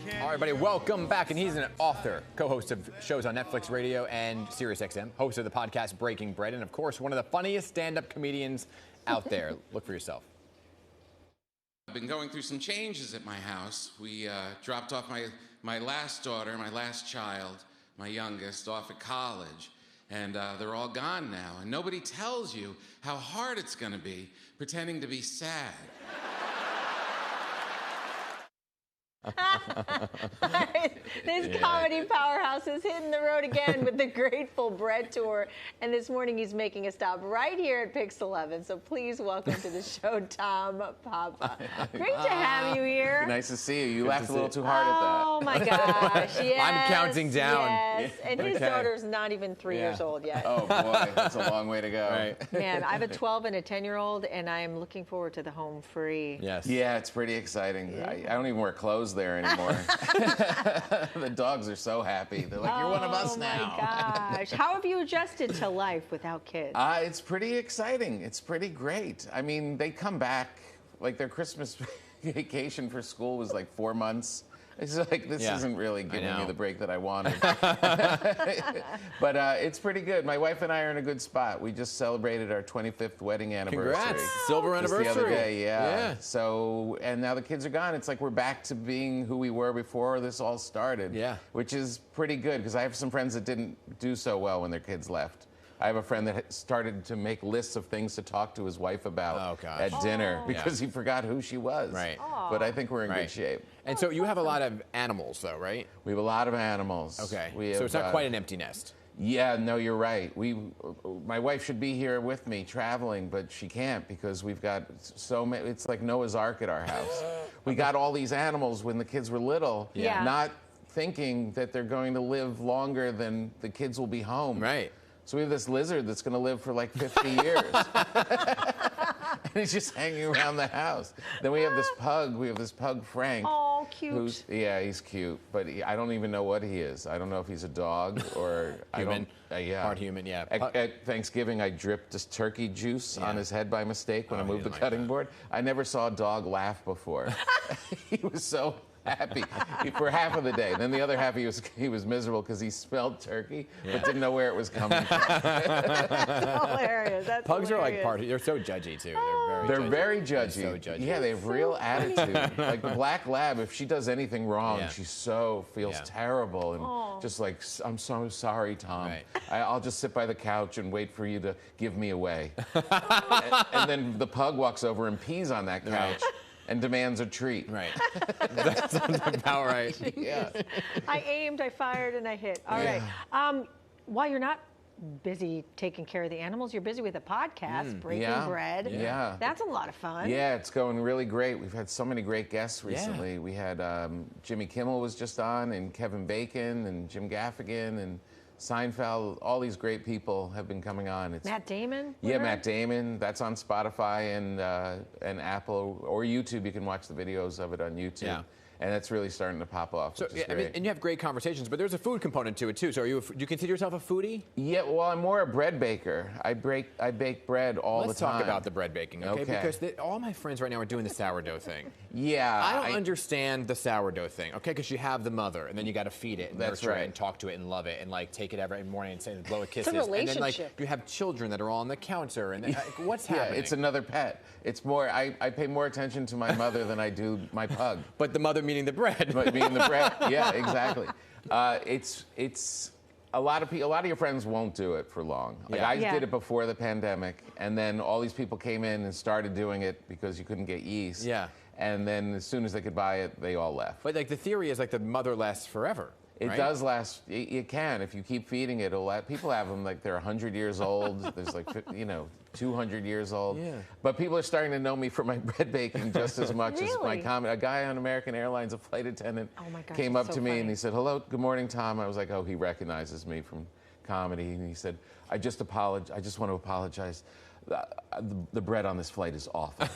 All right, everybody, welcome back. And he's an author, co-host of shows on Netflix Radio and SiriusXM, host of the podcast Breaking Bread, and, of course, one of the funniest stand-up comedians out there. Look for yourself. I've been going through some changes at my house. We dropped off my last daughter, my last child, my youngest, off at college. And they're all gone now. And nobody tells you how hard it's going to be pretending to be sad. This comedy powerhouse is hitting the road again with the Grateful Bread Tour. And this morning he's making a stop right here at PIX11. So please welcome to the show, Tom Papa. Great to have you here. Nice to see you. You laughed a little too hard at that. Oh my gosh, yes. I'm counting down. Yes. And his daughter's not even 3 years old yet. Oh boy, that's a long way to go. Right. Man, I have a 12 and a 10-year-old, and I am looking forward to the home free. Yes. Yeah, it's pretty exciting. Yeah. I don't even wear clothes there anymore. The dogs are so happy. They're like, you're one of us now. Oh my gosh. How have you adjusted to life without kids? It's pretty exciting. It's pretty great. I mean, they come back, like their Christmas vacation for school was like 4 months. It's like, this isn't really giving me the break that I wanted. But it's pretty good. My wife and I are in a good spot. We just celebrated our 25th wedding anniversary. Congrats. Silver anniversary. Just the other day, yeah. So, and now the kids are gone. It's like we're back to being who we were before this all started. Yeah. Which is pretty good, because I have some friends that didn't do so well when their kids left. I have a friend that started to make lists of things to talk to his wife about at dinner because he forgot who she was. Right. But I think we're in good shape. And so you have a lot of animals, though, right? We have a lot of animals. Okay. So it's not quite an empty nest. Yeah, no, you're right. My wife should be here with me traveling, but she can't because we've got so many. It's like Noah's Ark at our house. We got all these animals when the kids were little, not thinking that they're going to live longer than the kids will be home. Right. So we have this lizard that's going to live for like 50 years. And he's just hanging around the house. Then we have this pug. We have this pug, Frank. Oh, cute. He's cute. But I don't even know what he is. I don't know if he's a dog or... Human. Part human, yeah. At Thanksgiving, I dripped this turkey juice on his head by mistake when I moved the cutting board. I never saw a dog laugh before. He was so happy for half of the day. Then the other half he was miserable because he smelled turkey but didn't know where it was coming from. That's hilarious. That's Pugs hilarious. are they're so judgy too. They're very judgy. So judgy. Yeah, they have real attitude. Like the black lab, if she does anything wrong, she feels terrible and just like, I'm so sorry, Tom. Right. I'll just sit by the couch and wait for you to give me away. and then the pug walks over and pees on that couch. And demands a treat. Right. That sounds about right. Yeah. I aimed, I fired, and I hit. All right. While you're not busy taking care of the animals, you're busy with a podcast, Breaking Bread. Yeah. That's a lot of fun. Yeah, it's going really great. We've had so many great guests recently. Yeah. We had Jimmy Kimmel was just on, and Kevin Bacon, and Jim Gaffigan, and Seinfeld. All these great people have been coming on. Matt Damon? Yeah, Matt Damon. That's on Spotify and Apple or YouTube. You can watch the videos of it on YouTube. Yeah. And that's really starting to pop off. So, which is great. and you have great conversations, but there's a food component to it too. So, do you consider yourself a foodie? Yeah, well, I'm more a bread baker. I bake bread all the time. Let's talk about the bread baking, okay? Because all my friends right now are doing the sourdough thing. Yeah, I don't understand the sourdough thing, okay? Because you have the mother, and then you got to feed it, and nurture it, and talk to it, and love it, and like take it every morning and say blow it kisses. It's a relationship. And then like you have children that are all on the counter, and what's happening? Yeah, it's another pet. It's more. I pay more attention to my mother than I do my pug. But the mother meaning the bread. Being the bread, yeah, exactly. It's a lot of your friends won't do it for long. Like I did it before the pandemic, and then all these people came in and started doing it because you couldn't get yeast. Yeah. And then as soon as they could buy it, they all left. But like the theory is like the mother lasts forever. It does last. It can if you keep feeding it. It'll last. People have them like they're 100 years old. There's like 200 years old. Yeah. But people are starting to know me for my bread baking just as much as my comedy. A guy on American Airlines, a flight attendant, came up to me and he said, "Hello, good morning, Tom." I was like, "Oh, he recognizes me from comedy." And he said, I just want to apologize. The bread on this flight is awful."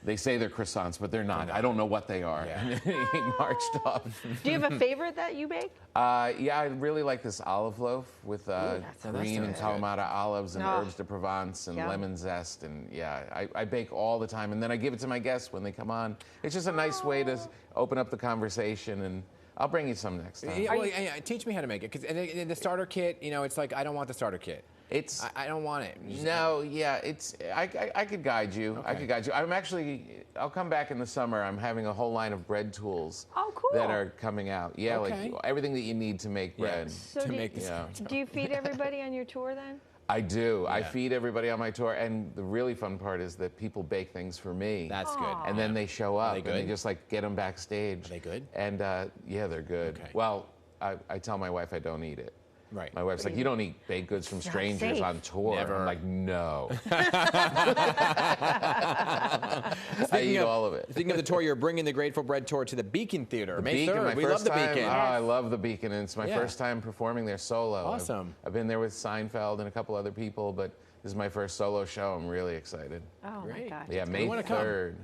They say they're croissants, but they're not. I don't know what they are. Yeah. And then he marched off. Do you have a favorite that you bake? Yeah, I really like this olive loaf with green and good. Kalamata olives and Oh. herbs de Provence and Yum. lemon zest. And yeah, I bake all the time. And then I give it to my guests when they come on. It's just a nice way to open up the conversation. And I'll bring you some next time. Yeah, well, yeah, teach me how to make it. Because the starter kit, you know, it's like, I don't want the starter kit. It's I don't want it. no, yeah, it's I could guide you. Okay. I could guide you. I'll come back in the summer. I'm having a whole line of bread tools Oh, cool. that are coming out. Yeah, Okay. like everything that you need to make bread. So to do, make this. Yeah. do you feed everybody on your tour then? I do. I Yeah. feed everybody on my tour, and the really fun part is that people bake things for me. That's good. and then they show up, they and they good? just like get them backstage. Are they good? And yeah, they're good. Okay. Well, I tell my wife I don't eat it. Right. My wife's like, you don't eat baked goods from not strangers safe. on tour. Never. I'm like, no. I eat all of it. Speaking of the tour, you're bringing the Grateful Bread tour to the Beacon Theater, The May Beacon, 3rd. my We first love the time. Beacon. Oh, I love the Beacon, and it's my Yeah. first time performing there solo. Awesome. I've been there with Seinfeld and a couple other people, but this is my first solo show. I'm really excited. Oh, my Great. God. Yeah, May wanna come. 3rd.